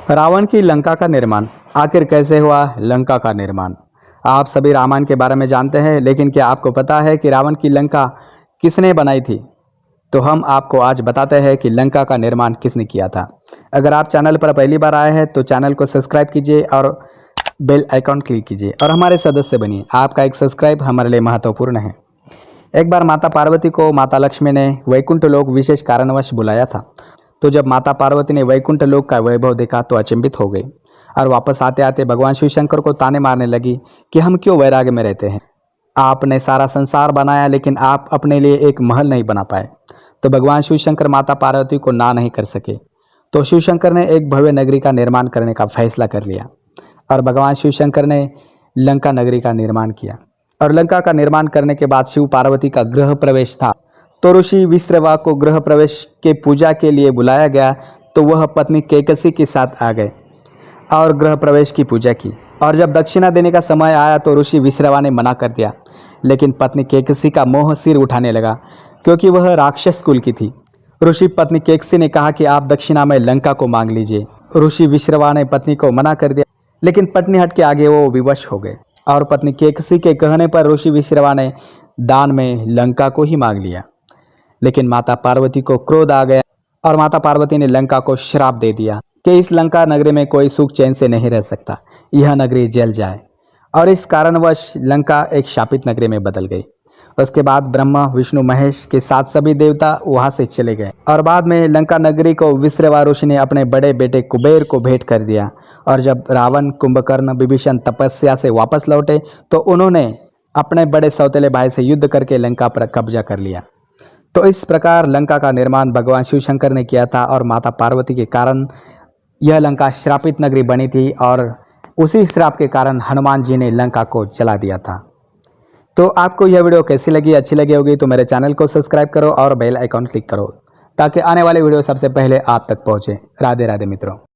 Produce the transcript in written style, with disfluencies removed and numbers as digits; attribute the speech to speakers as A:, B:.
A: रावण की लंका का निर्माण। आखिर कैसे हुआ लंका का निर्माण? आप सभी रामायण के बारे में जानते हैं, लेकिन क्या आपको पता है कि रावण की लंका किसने बनाई थी? तो हम आपको आज बताते हैं कि लंका का निर्माण किसने किया था। अगर आप चैनल पर पहली बार आए हैं तो चैनल को सब्सक्राइब कीजिए और बेल आइकॉन क्लिक कीजिए और हमारे सदस्य बनिए। आपका एक सब्सक्राइब हमारे लिए महत्वपूर्ण है। एक बार माता पार्वती को माता लक्ष्मी ने वैकुंठ लोक विशेष कारणवश बुलाया था। तो जब माता पार्वती ने वैकुंठ लोक का वैभव देखा तो अचंभित हो गई और वापस आते आते भगवान शिव शंकर को ताने मारने लगी कि हम क्यों वैराग्य में रहते हैं। आपने सारा संसार बनाया लेकिन आप अपने लिए एक महल नहीं बना पाए। तो भगवान शिव शंकर माता पार्वती को ना नहीं कर सके। तो शिव शंकर ने एक भव्य नगरी का निर्माण करने का फैसला कर लिया और भगवान शिव शंकर ने लंका नगरी का निर्माण किया। और लंका का निर्माण करने के बाद शिव पार्वती का गृह प्रवेश था। तो ऋषि विश्रवा को गृह प्रवेश के पूजा के लिए बुलाया गया। तो वह पत्नी कैकसी के साथ आ गए और गृह प्रवेश की पूजा की। और जब दक्षिणा देने का समय आया तो ऋषि विश्रवा ने मना कर दिया, लेकिन पत्नी कैकसी का मोह सिर उठाने लगा क्योंकि वह राक्षस कुल की थी। ऋषि पत्नी कैकसी ने कहा कि आप दक्षिणा में लंका को मांग लीजिए। ऋषि विश्रवा ने पत्नी को मना कर दिया, लेकिन पत्नी हट के आगे वो विवश हो गए और पत्नी कैकसी के कहने पर ऋषि विश्रवा ने दान में लंका को ही मांग लिया। लेकिन माता पार्वती को क्रोध आ गया और माता पार्वती ने लंका को श्राप दे दिया कि इस लंका नगरी में कोई सुख चैन से नहीं रह सकता, यह नगरी जल जाए। और इस कारणवश लंका एक शापित नगरी में बदल गई। उसके बाद ब्रह्मा विष्णु महेश के साथ सभी देवता वहां से चले गए और बाद में लंका नगरी को विश्रवा ऋषि ने अपने बड़े बेटे कुबेर को भेंट कर दिया। और जब रावण, कुंभकर्ण, विभीषण तपस्या से वापस लौटे तो उन्होंने अपने बड़े सौतेले भाई से युद्ध करके लंका पर कब्जा कर लिया। तो इस प्रकार लंका का निर्माण भगवान शिव शंकर ने किया था और माता पार्वती के कारण यह लंका श्रापित नगरी बनी थी और उसी श्राप के कारण हनुमान जी ने लंका को जला दिया था। तो आपको यह वीडियो कैसी लगी? अच्छी लगी होगी तो मेरे चैनल को सब्सक्राइब करो और बेल आइकॉन क्लिक करो ताकि आने वाले वीडियो सबसे पहले आप तक पहुँचे। राधे राधे मित्रों।